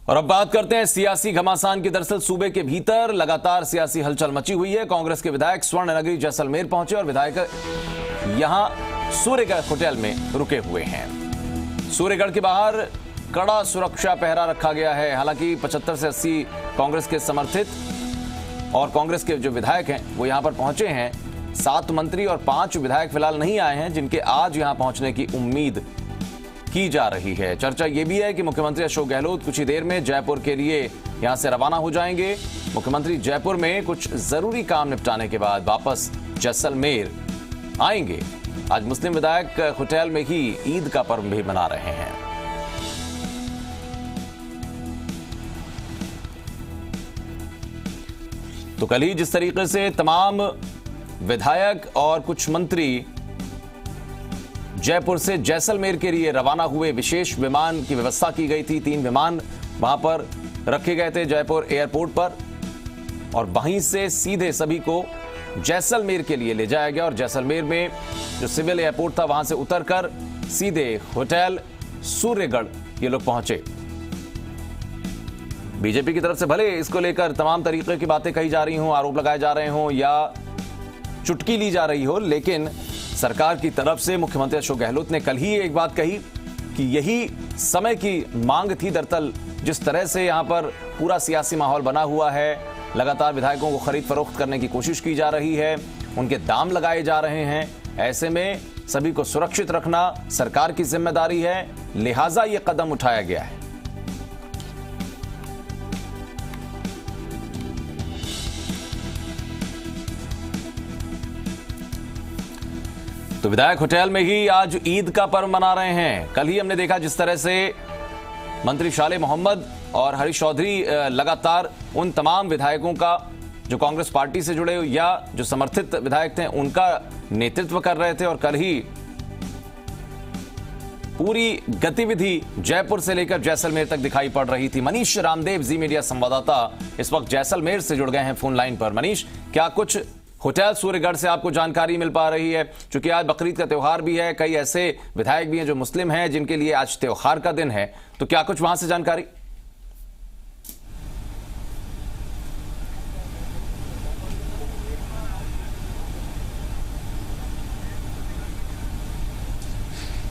और अब बात करते हैं सियासी घमासान की। दरअसल सूबे के भीतर लगातार सियासी हलचल मची हुई है। कांग्रेस के विधायक स्वर्ण नगरी जैसलमेर पहुंचे और विधायक यहां सूर्यगढ़ होटल में रुके हुए हैं। सूर्यगढ़ के बाहर कड़ा सुरक्षा पहरा रखा गया है। हालांकि 75 से 80 कांग्रेस के समर्थित और कांग्रेस के जो विधायक हैं वो यहां पर पहुंचे हैं। 7 मंत्री और 5 विधायक फिलहाल नहीं आए हैं, जिनके आज यहां पहुंचने की उम्मीद की जा रही है। चर्चा यह भी है कि मुख्यमंत्री अशोक गहलोत कुछ ही देर में जयपुर के लिए यहां से रवाना हो जाएंगे। मुख्यमंत्री जयपुर में कुछ जरूरी काम निपटाने के बाद वापस जैसलमेर आएंगे। आज मुस्लिम विधायक होटल में ही ईद का पर्व भी मना रहे हैं। तो कल ही जिस तरीके से तमाम विधायक और कुछ मंत्री जयपुर से जैसलमेर के लिए रवाना हुए, विशेष विमान की व्यवस्था की गई थी। 3 विमान वहां पर रखे गए थे जयपुर एयरपोर्ट पर और वहीं से सीधे सभी को जैसलमेर के लिए ले जाया गया। और जैसलमेर में जो सिविल एयरपोर्ट था वहां से उतरकर सीधे होटल सूर्यगढ़ ये लोग पहुंचे। बीजेपी की तरफ से भले इसको लेकर तमाम तरीके की बातें कही जा रही हों, आरोप लगाए जा रहे हों या चुटकी ली जा रही हो, लेकिन सरकार की तरफ से मुख्यमंत्री अशोक गहलोत ने कल ही एक बात कही कि यही समय की मांग थी। दरअसल जिस तरह से यहां पर पूरा सियासी माहौल बना हुआ है, लगातार विधायकों को खरीद फरोख्त करने की कोशिश की जा रही है, उनके दाम लगाए जा रहे हैं, ऐसे में सभी को सुरक्षित रखना सरकार की जिम्मेदारी है, लिहाजा यह कदम उठाया गया है। तो विधायक होटल में ही आज ईद का पर्व मना रहे हैं। कल ही हमने देखा जिस तरह से मंत्री शाले मोहम्मद और हरीश चौधरी लगातार उन तमाम विधायकों का जो कांग्रेस पार्टी से जुड़े या जो समर्थित विधायक थे उनका नेतृत्व कर रहे थे। और कल ही पूरी गतिविधि जयपुर से लेकर जैसलमेर तक दिखाई पड़ रही थी। मनीष रामदेव, जी मीडिया संवाददाता, इस वक्त जैसलमेर से जुड़ गए हैं फोन लाइन पर। मनीष, क्या कुछ होटल सूर्यगढ़ से आपको जानकारी मिल पा रही है? क्योंकि आज बकरीद का त्योहार भी है, कई ऐसे विधायक भी हैं जो मुस्लिम हैं जिनके लिए आज त्योहार का दिन है, तो क्या कुछ वहां से जानकारी?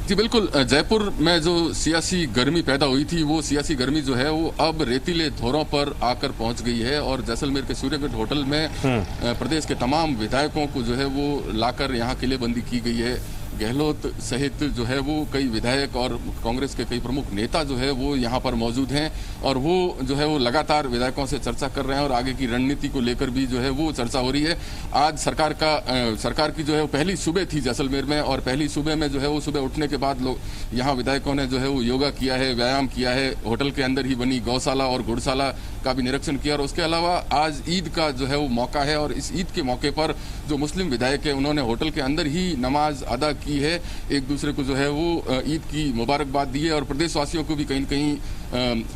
जी बिल्कुल, जयपुर में जो सियासी गर्मी पैदा हुई थी वो सियासी गर्मी जो है वो अब रेतीले धोरों पर आकर पहुंच गई है। और जैसलमेर के सूर्यगढ़ होटल में प्रदेश के तमाम विधायकों को जो है वो लाकर यहाँ किलेबंदी की गई है। गहलोत सहित जो है वो कई विधायक और कांग्रेस के कई प्रमुख नेता जो है वो यहाँ पर मौजूद हैं और वो जो है वो लगातार विधायकों से चर्चा कर रहे हैं और आगे की रणनीति को लेकर भी जो है वो चर्चा हो रही है। आज सरकार की जो है वो पहली सुबह थी जैसलमेर में और पहली सुबह में जो है वो सुबह उठने के बाद लोग यहाँ विधायकों ने जो है वो योगा किया है, व्यायाम किया है, होटल के अंदर ही बनी गौशाला और घुड़शाला का भी निरीक्षण किया। और उसके अलावा आज ईद का जो है वो मौका है और इस ईद के मौके पर जो मुस्लिम विधायक है उन्होंने होटल के अंदर ही नमाज अदा की है, एक दूसरे को जो है वो ईद की मुबारकबाद दी है और प्रदेशवासियों को भी कहीं न कहीं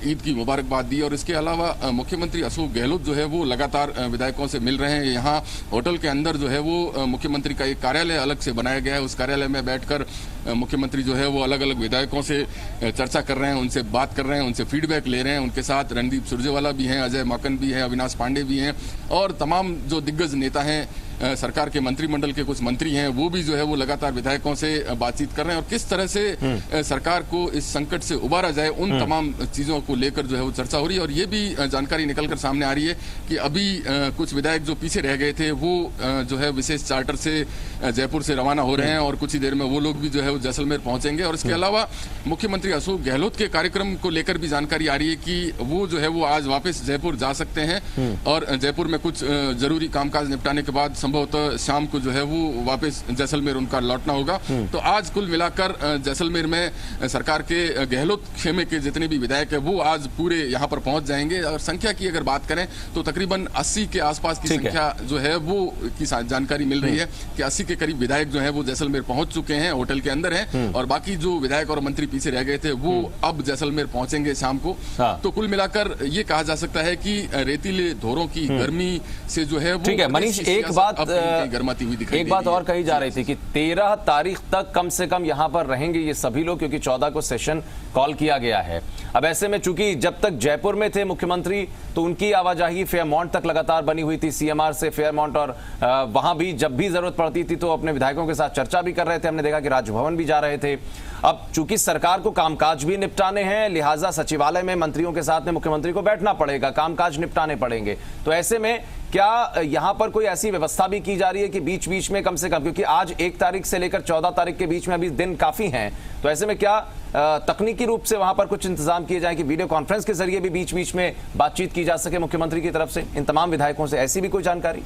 ईद की मुबारकबाद दी है। और इसके अलावा मुख्यमंत्री अशोक गहलोत जो है वो लगातार विधायकों से मिल रहे हैं। यहाँ होटल के अंदर जो है वो मुख्यमंत्री का एक कार्यालय अलग से बनाया गया है, उस कार्यालय में बैठकर मुख्यमंत्री जो है वो अलग अलग विधायकों से चर्चा कर रहे हैं, उनसे बात कर रहे हैं, उनसे फीडबैक ले रहे हैं। उनके साथ रणदीप सुरजेवाला भी हैं, अजय माकन भी हैं, अविनाश पांडे भी हैं और तमाम जो दिग्गज नेता हैं, सरकार के मंत्रिमंडल के कुछ मंत्री हैं, वो भी जो है वो लगातार विधायकों से बातचीत कर रहे हैं। और किस तरह से सरकार को इस संकट से उबारा जाए उन तमाम चीजों को लेकर जो है वो चर्चा हो रही है। और ये भी जानकारी निकलकर सामने आ रही है कि अभी कुछ विधायक जो पीछे रह गए थे वो जो है विशेष चार्टर से जयपुर से रवाना हो रहे हैं और कुछ ही देर में वो लोग भी जो है वो जैसलमेर पहुंचेंगे। और इसके अलावा मुख्यमंत्री अशोक गहलोत के कार्यक्रम को लेकर भी जानकारी आ रही है कि वो जो है वो आज वापस जयपुर जा सकते हैं और जयपुर में कुछ जरूरी कामकाज निपटाने के बाद संभवतः शाम को जो है वो वापस जैसलमेर उनका लौटना होगा। तो आज कुल मिलाकर जैसलमेर में सरकार के गहलोत खेमे के जितने भी विधायक है वो आज पूरे यहाँ पर पहुंच जाएंगे। और संख्या की अगर बात करें तो तकरीबन 80 के आसपास की संख्या जो है वो की जानकारी मिल रही है कि 80 के करीब विधायक जो है वो जैसलमेर पहुंच चुके हैं, होटल के अंदर अंदर हैं और बाकी जो विधायक और मंत्री पीछे रह गए थे वो अब जैसलमेर पहुंचेंगे शाम को। तो कुल मिलाकर ये कहा जा सकता है कि रेतीले धोरों की गर्मी से जो है वो, ठीक है मनीष, एक बात गर्माती हुई दिखाई, एक बात और कही जा रही थी कि 13 तारीख तक कम से कम यहां पर रहेंगे ये सभी लोग, क्योंकि 14 को सेशन कॉल किया गया है। अब ऐसे में चूंकि जब तक जयपुर में थे मुख्यमंत्री तो उनकी आवाजाही फेयरमाउंट तक लगातार बनी हुई थी, सीएमआर से फेयरमाउंट, और वहां भी जब भी जरूरत पड़ती थी तो अपने विधायकों के साथ चर्चा भी कर रहे थे। हमने देखा कि राजभवन भी जा रहे थे। अब चूंकि सरकार को कामकाज भी निपटाने हैं, लिहाजा सचिवालय में मंत्रियों के साथ में मुख्यमंत्री को बैठना पड़ेगा, कामकाज निपटाने पड़ेंगे। तो ऐसे में क्या यहां पर कोई ऐसी व्यवस्था भी की जा रही है कि बीच बीच में कम से कम, क्योंकि आज 1 तारीख से लेकर 14 तारीख के बीच में अभी दिन काफी हैं, तो ऐसे में क्या तकनीकी रूप से वहां पर कुछ इंतजाम किए जाए कि वीडियो कॉन्फ्रेंस के जरिए भी बीच बीच में बातचीत की जा सके मुख्यमंत्री की तरफ से इन तमाम विधायकों से, ऐसी भी कोई जानकारी?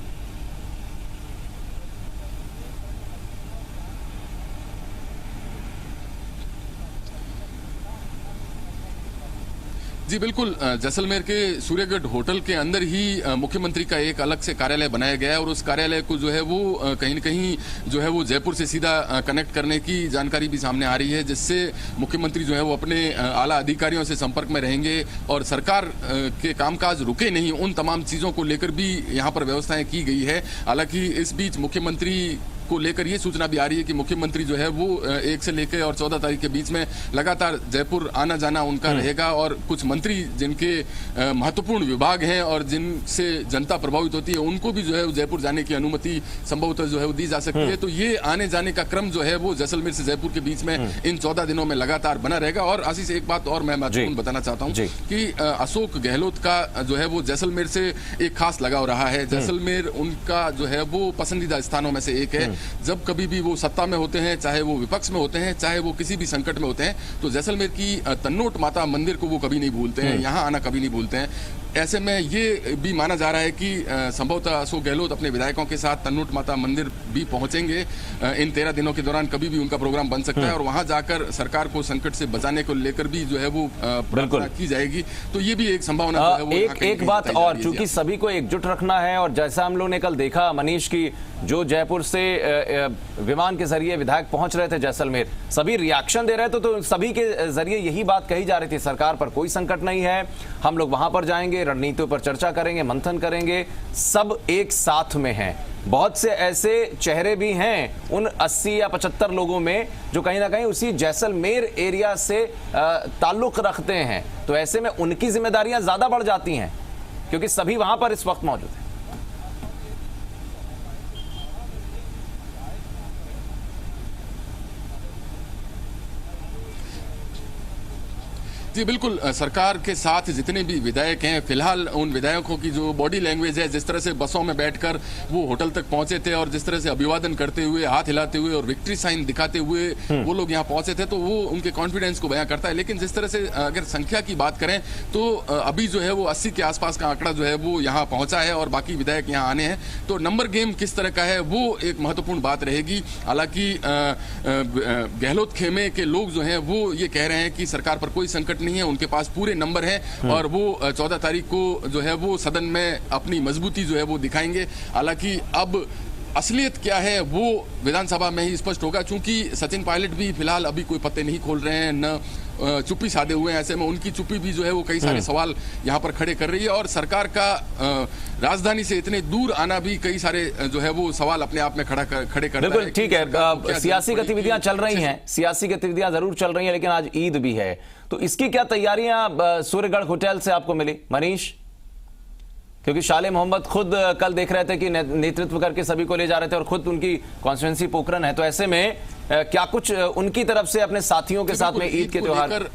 जी बिल्कुल, जैसलमेर के सूर्यगढ़ होटल के अंदर ही मुख्यमंत्री का एक अलग से कार्यालय बनाया गया है और उस कार्यालय को जो है वो कहीं न कहीं जो है वो जयपुर से सीधा कनेक्ट करने की जानकारी भी सामने आ रही है, जिससे मुख्यमंत्री जो है वो अपने आला अधिकारियों से संपर्क में रहेंगे और सरकार के कामकाज रुके नहीं, उन तमाम चीज़ों को लेकर भी यहाँ पर व्यवस्थाएं की गई है। हालांकि इस बीच मुख्यमंत्री को लेकर ये सूचना भी आ रही है कि मुख्यमंत्री जो है वो 1 से लेकर और 14 तारीख के बीच में लगातार जयपुर आना जाना उनका रहेगा और कुछ मंत्री जिनके महत्वपूर्ण विभाग हैं और जिनसे जनता प्रभावित होती है उनको भी जो है जयपुर जाने की अनुमति संभवतः जो है वो दी जा सकती है। तो ये आने जाने का क्रम जो है वो जैसलमेर से जयपुर के बीच में इन 14 दिनों में लगातार बना रहेगा। और आशीष, एक बात और मैं महत्वपूर्ण बताना चाहता हूँ कि अशोक गहलोत का जो है वो जैसलमेर से एक खास लगाव रहा है। जैसलमेर उनका जो है वो पसंदीदा स्थानों में से एक है। जब कभी भी वो सत्ता में होते हैं, चाहे वो विपक्ष में होते हैं, चाहे वो किसी भी संकट में होते हैं, तो जैसलमेर की तन्नोट माता मंदिर को वो कभी नहीं भूलते हैं, यहाँ आना कभी नहीं भूलते हैं। ऐसे में ये भी माना जा रहा है कि संभवतः अशोक गहलोत अपने विधायकों के साथ तन्नोट माता मंदिर भी पहुंचेंगे इन 13 दिनों के दौरान। कभी भी उनका प्रोग्राम बन सकता है और वहां जाकर सरकार को संकट से बचाने को लेकर भी जो है वो प्रार्थना की जाएगी। तो ये भी एक संभावना है। वो एक बात और, चूंकि सभी को एकजुट रखना है और जैसा हम लोग ने कल देखा मनीष की जो जयपुर से विमान के जरिए विधायक पहुंच रहे थे जैसलमेर, सभी रिएक्शन दे रहे थे, तो सभी के जरिए यही बात कही जा रही थी, सरकार पर कोई संकट नहीं है, हम लोग वहां पर जाएंगे, रणनीतियों पर चर्चा करेंगे, मंथन करेंगे, सब एक साथ में हैं। बहुत से ऐसे चेहरे भी हैं उन 80 या 75 लोगों में जो कहीं ना कहीं उसी जैसलमेर एरिया से ताल्लुक रखते हैं, तो ऐसे में उनकी जिम्मेदारियां ज्यादा बढ़ जाती हैं क्योंकि सभी वहां पर इस वक्त मौजूद हैं। जी बिल्कुल, सरकार के साथ जितने भी विधायक हैं, फिलहाल उन विधायकों की जो बॉडी लैंग्वेज है, जिस तरह से बसों में बैठकर वो होटल तक पहुंचे थे और जिस तरह से अभिवादन करते हुए, हाथ हिलाते हुए और विक्ट्री साइन दिखाते हुए वो लोग यहाँ पहुंचे थे, तो वो उनके कॉन्फिडेंस को बयां करता है। लेकिन जिस तरह से अगर संख्या की बात करें तो अभी जो है वो 80 के आसपास का आंकड़ा जो है वो यहाँ पहुंचा है और बाकी विधायक यहाँ आने हैं। तो नंबर गेम किस तरह का है वो एक महत्वपूर्ण बात रहेगी। हालांकि गहलोत खेमे के लोग जो हैं वो ये कह रहे हैं कि सरकार पर कोई संकट नहीं है, उनके पास पूरे नंबर हैं और वो 14 तारीख को जो है वो सदन में अपनी मजबूती जो है वो दिखाएंगे। हालांकि अब असलियत क्या है वो विधानसभा में ही स्पष्ट होगा, क्योंकि सचिन पायलट भी फिलहाल अभी कोई पत्ते नहीं खोल रहे हैं, न चुप्पी साधे हुए हैं। ऐसे में उनकी चुप्पी भी जो है वो कई सारे सवाल यहाँ पर खड़े कर रही है और सरकार का राजधानी से इतने दूर आना भी कई सारे जो है वो सवाल अपने आप में खड़े कर रहा है। बिल्कुल ठीक है, सियासी गतिविधियां चल रही हैं, सियासी गतिविधियां जरूर चल रही हैं, लेकिन आज ईद भी है, तो इसकी क्या तैयारियां सूर्यगढ़ होटल से आपको मिली मनीष? क्योंकि शाले मोहम्मद खुद कल देख रहे थे कि नेतृत्व करके सभी को ले जा रहे थे और खुद उनकी कॉन्स्टिट्यूंसी पोखरन है, तो ऐसे में क्या कुछ उनकी तरफ से अपने साथियों के साथ में ईद के त्योहार?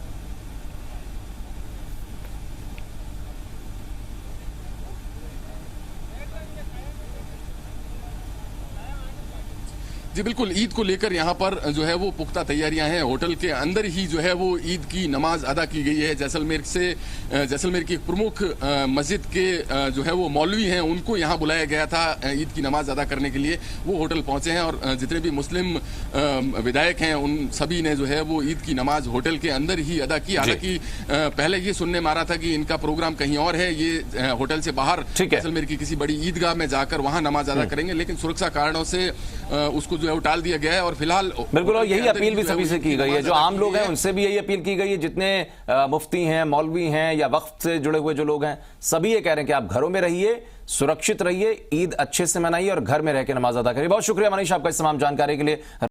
जी बिल्कुल, ईद को लेकर यहाँ पर जो है वो पुख्ता तैयारियां हैं। होटल के अंदर ही जो है वो ईद की नमाज अदा की गई है। जैसलमेर की प्रमुख मस्जिद के जो है वो मौलवी हैं, उनको यहाँ बुलाया गया था ईद की नमाज अदा करने के लिए। वो होटल पहुंचे हैं और जितने भी मुस्लिम विधायक हैं उन सभी ने जो है वो ईद की नमाज होटल के अंदर ही अदा की। हालांकि पहले ये सुनने में आ रहा था कि इनका प्रोग्राम कहीं और है, ये होटल से बाहर जैसलमेर की किसी बड़ी ईदगाह में जाकर वहाँ नमाज अदा करेंगे, लेकिन सुरक्षा कारणों से उसको जो है वो टाल दिया गया है और फिलहाल बिल्कुल, और यही अंदर अपील भी जो है सभी वो से की गई है, नमाज जो अदा आम की लोग गई हैं है। उनसे भी यही अपील की गई है, जितने मुफ्ती हैं, मौलवी हैं या वक्फ से जुड़े हुए जो लोग हैं, सभी ये कह रहे हैं कि आप घरों में रहिए, सुरक्षित रहिए, ईद अच्छे से मनाइए और घर में रह के नमाज अदा करिए। बहुत शुक्रिया मनीष आपका इस तमाम जानकारी के लिए।